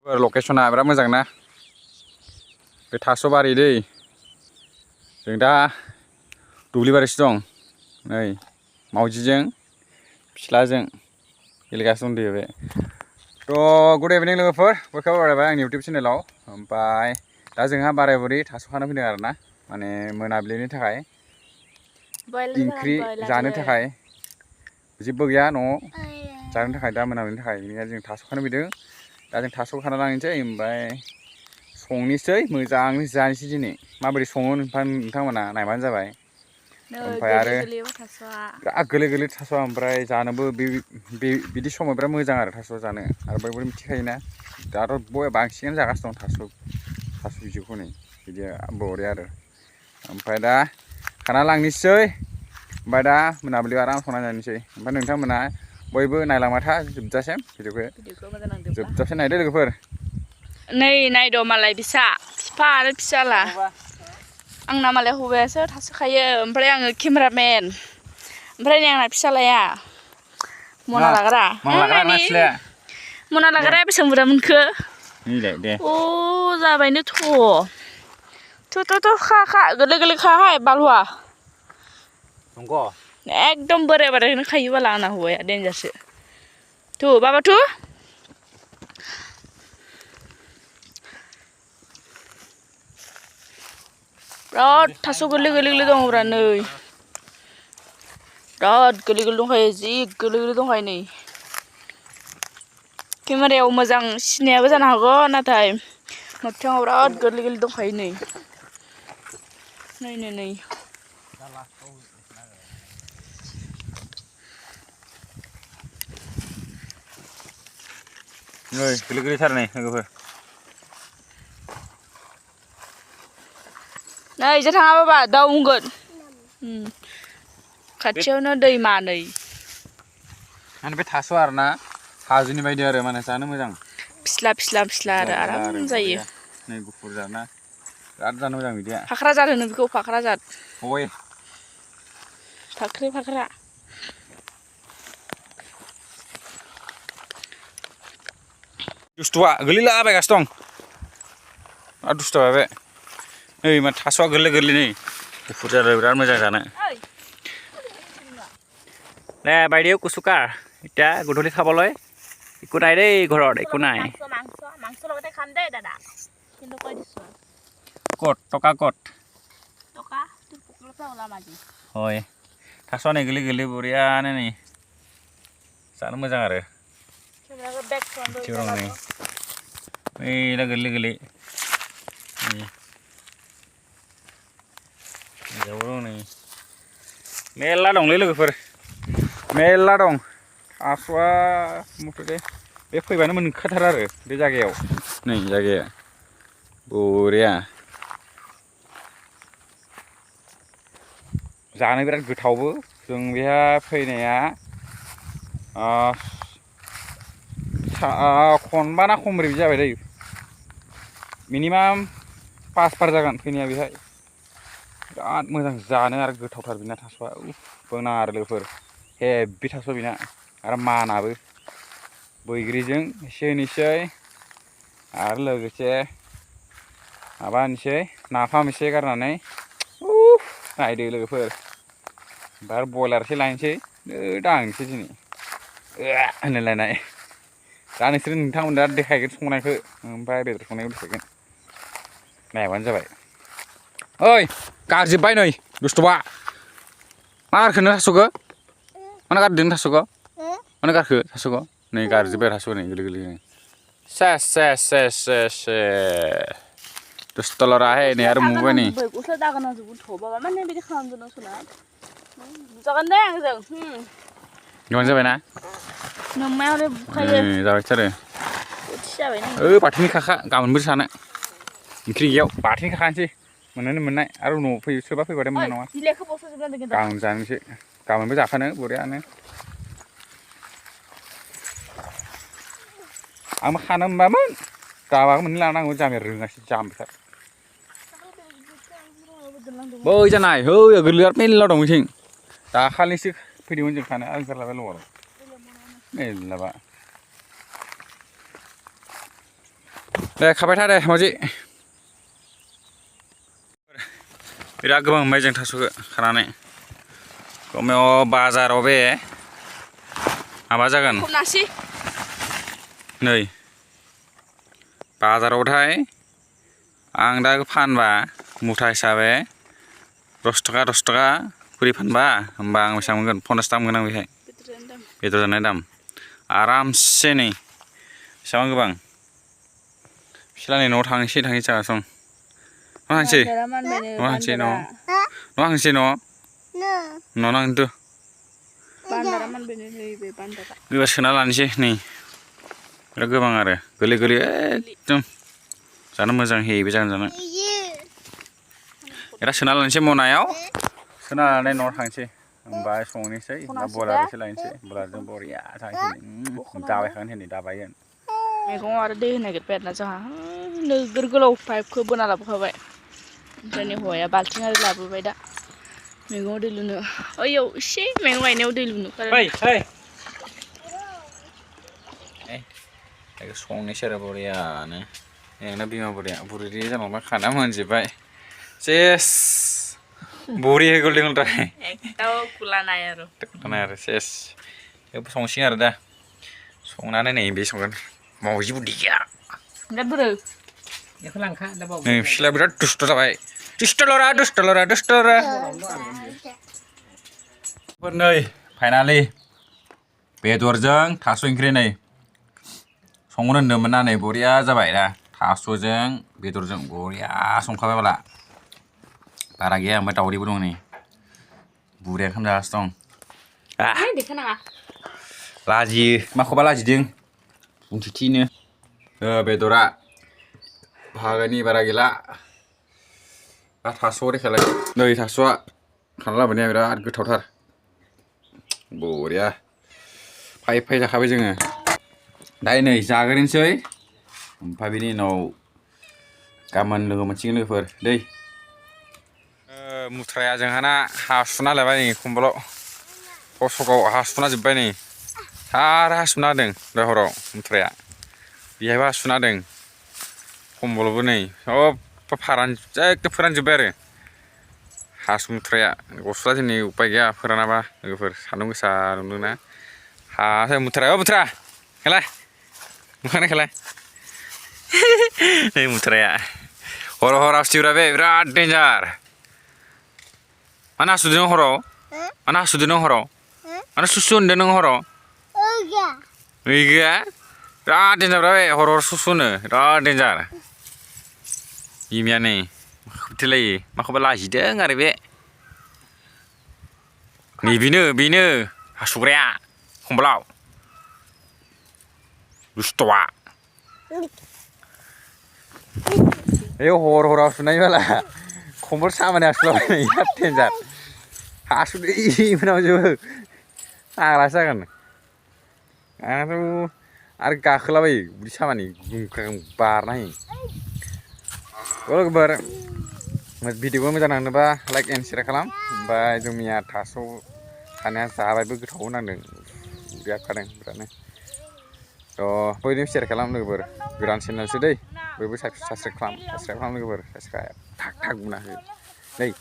लकेसना बिराद मोजां ना बे थास' बारि दै जों दा दुब्लि बारिसो दं नै मावजिजों फिस्लाजों गेलेगासिनो दं बे थ' गुड इभिनिं लोगोफोर वेलकाम बारायबाय आंनि इउटुब चेनेलाव ओमफ्राय दा जोंहा बाराय बुरै थास' खानो फैदों आरो ना माने मोनाबिलिनि थाखाय ओंख्रि जानो थाखाय जेबो गैया न'आव जानो थाखाय दा मोनाबिलिनि थाखाय बेनिखायनो जों थास' खानो फैदों दा जों थास' खाना लांनोसै ओमफ्राय संनोसै मोजाङै जानोसै दिनै माबोरै सङो नोंथांमोना नायबानो जाबाय ओमफ्राय आरो बिराद गोरलै गोरलै थास' ओमफ्राय जानोबो बिदि समाव बिराद मोजां आरो थास' जानो आरो बयबो मिथिखायोना दाथ' बांसिनानो जागासिनो दं थास' बिजौखौ नै बिदि बरिया आरो ओमफ्राय दा खाना लांनोसै ओमफ्राय दा मोनाबिलियाव आराम संना जानोसै ओमफ्राय नोंथांमोना बयबो नायलांबाय था जोबजासिम भिडिअखौ जोबजासिम नायदो लोगोफोर नै नायद' मालाय बिफा आरो फिसाला आंना मालाय हौवायासो थास' खायो ओमफ्राय आङो केमेरामेन ओमफ्राय नै आंना फिसालाया मना लाग्रा मना लाग्राया बेसेबां बुरजा मोनखो अ जाबायनो थ' खा गोरलै गोरलै खाहाय बालुवा एकदम बोराय बोरायखौनो खायो बाला आंना हौवाया देन्जारसो थ' बाबा थ' बिराद थास' गोरलै गोरलै दङब्रा नै बिराद गोरलै गोरलै दंखायो जि गोरलै गोरलै दंखायो नै केमेरायाव मोजां सिनायाबो जानो हागौ नाथाय मोगथाङाव बिराद गोरलै गोरलै दंखायो नै नायनो नै गोरलै गोरलैथार नै लोगोफोर नै इजों थाङा बाबा दाउ हमगोन खाथियावनो दैमा नै माने बे थास' आरोना हाजोनि बायदि आरो माने जानो मोजां फिस्ला आरो आराम जायो नै गुफुर जाना बिराद जानो मोजां बिदिया फाख्राजाथ होनो बेखौ फाख्राजाथ अय फाख्रा दुस्थुआ गोलैलाबायगासिनो दं आरो दुस्थुआ बे नै मा थास'आ गोरलै गोरलै नै गुफुर जादों बिराद मोजां जानो দে বাইদেউ কুচুকাৰ এতিয়া গধূলি খাবলৈ একো নাই দেই ঘৰত একো নাই মাংস লগতে খাম দেই দাদা কিন্তু কৈ দিছোঁ ক'ত টকা ক'ত টকা তোৰ পকেটৰ পৰা ওলাম আজি হয় थास'आ नै गोरलै गोरलै बरियानो नै जानो मोजां आरो नै दा गोरलै गोरलै नै मेरला दंलै लोगोफोर मेरला दं थास'आ मथ'थे बे फैबानो मोनखाथारो आरो बे जायगायाव नै जायगाया बरिया जानो बिराद गोथावबो जों बेहा फैनाया खनबा ना खनब्रै जाबाय दै मिनिमाम 5 बार जागोन फैनाया बेहाय बिराद मोजां जानो आरो गोथावथार बिना थास'आ बुंनाङा आरो लोगोफोर हेभि थास' बिना आरो मानाबो बैग्रिजों एसे होनोसै आरो लोगोसे माबा होनोसै नाफाम एसे गारनानै नायदो लोगोफोर ओमफ्राय आरो बयलार एसे लायनोसै दांनोसै दिनै होनलायलायनाय दा नोंथांमोन दा देखायगोन संनायखौ ओमफ्राय बेदर संनायखौ देखायगोन नायबानो जाबाय ओइ गारजोब्बाय नै दुस्थ'आ मा गारखो नों थास'खौ मानो गारदों नों थास'खौ मानो गारखो थास'खौ नै गारजोब्बाय थास' नै गोरलै गोरलै सेस दुस्थ'लराहाय नै आरो मुबाय नै गस्ला दागानांजोबगोन थ' बाबा माने बिदि खालामदों सोना जागोन दे आंजों गबानो जाबायना नोम्माया हले बुखायो जाबायथारो बाथोननि खाखा गाबोनबो जानो ओंख्रि गैयाव बाथोननि खाखानोसै मोननानै मोननाय आरो उनाव सोरबा फैबाथाय मोननाय नङा गाबोन जानोसै गाबोनबो जाखानो बरियानो आंबो खानो मोनबामोन गाबाखौ मोननै लानांगौ जाम्बिया रोङासै जाम्बिथार बै जानाय है गोरलैया मेरला दं बिथिं दाखालिसो फैदोंमोन जों खानो आरो ओंखारलाबाय लबार मेरलाबा दे खाबाय था दे मावजि बिराद गोबां मोनबाय जों थास'खौ खानानै कमेयाव बाजाराव बे माबा जागोन खमनासि नै बाजारावथाय आं दा फानबा मुथा हिसाबै 10 थाखा खुरि फानबा होमबा आं बेसेबां मोनगोन 50 थाखा मोनगोन आं बेहाय बेदर जानाय दाम आरामसे नै बेसेबां गोबां फिसालानि न'आव थांसै जागासं न' थांसै न' नांदो गोबा सोना लानोसै नै बिराद गोबां आरो गोरलै एकदम जानो मोजां हेबि जागोन जानो बिराद सोना लानोसै मनायाव सोना लानानै न'आव थांसै ओमफ्राय संनोसै दा बयलार एसे लायनोसै बयलारजों बरिया थांसै जाबाय खागोन नै दाबायगोन मैगं आरो दै होनो नागिरबाय आरोना जोंहा नोगोर गोलाव पाइपखौ बोना लाबोखाबाय ओमफ्राय नै हौवाया बाल्थिं आरि लाबोबाय दा मैगङाव दै लुनो ओइयाव एसे मैगं गायनायाव दै लुनो संनोसै आरो बरियानो नोंना बिमा बुरि जालांबा खाना मोनजोब्बाय सेस बरि होगोलदोंथाय एकदम कुलानाय आरो सेस बेखौ संसिगोन आरो दा संनानै नै बे संगोन मावजि बुदि गैया बेखौ लांखा दा बाव नै फिसाला बिराद दुस्त जाबाय दुस्तलरा नै फाइनालि बेदरजों थास' ओंख्रि नै संनो होनदोंमोन ना नै बरिया जाबाय दा थास'जों बेदरजों बरिया संखाबाय बाला बारा गैया ओमफ्राय दावदैबो दं नै बुरिया ओंखाम जागासिनो दं लाजियो माखौबा लाजिदों उन्थिथिनो बेदरा बाहागोनि बारा गैला थास' रेखालाय नै थास'आ खाना लाबोनाया बिराद गोथावथार बरिया फाय जाखाबाय जोङो दायो नै जाग्रोनोसै ओमफ्राय बेनि उनाव गाबोन लोगो मोनसिगोन लोगोफोर दै मुथ्राया जोंहाना हासुना लायबाय नै खम्बलाव थसकाव हासुना जोब्बाय नै सारा हासुना होदों दहाय हराव मुथ्राया बेहायबो हासुना होदों खम्बलावबो नै सब एकदम फोरानजोब्बाय आरो हासु मुथ्राया गस्ला दिनै उपाय गैया फोरानाबा लोगोफोर सान्दुं गोसा नुदोंना मुथ्रा खेलाय मोखां खेलाय नै मुथ्राया हर हासुथिब्रा बे बिराद डेन्जार मानो हासुदों नों हराव मानो सुसु होनदों नों हराव गैया बिराद डेन्जारब्रा बे हर सुसुनो बिराद डेन्जार बिमाया नै खोबथेलायो माखौबा लाजिदों आरो बे नै बेनो हासुग्राया खम्बलाव दुस्थ'आ हर हासुनाय बाला खम्बल सामानि हासुलाबायनाय बिराद डेन्जार हासुदै मोनामजोबो फाग्लासो जागोन आंथ' आरो गाखोलाबायो उदै सामानि बारना होयो लोगोफोर भिडिअखौ मोजां नांनोबा लाइक एन्ड शेयार खालाम ओमफ्राय जोंनिया थास' खानाया जाबायबो गोथाव नांदों उदैया खादों बिरादनो बयबो शेयार खालाम लोगोफोर गोदान चेनेलसो दै बयबो साबसक्राइब खालाम लोगोफोर साबसक्राइब थाग बुंना हो दै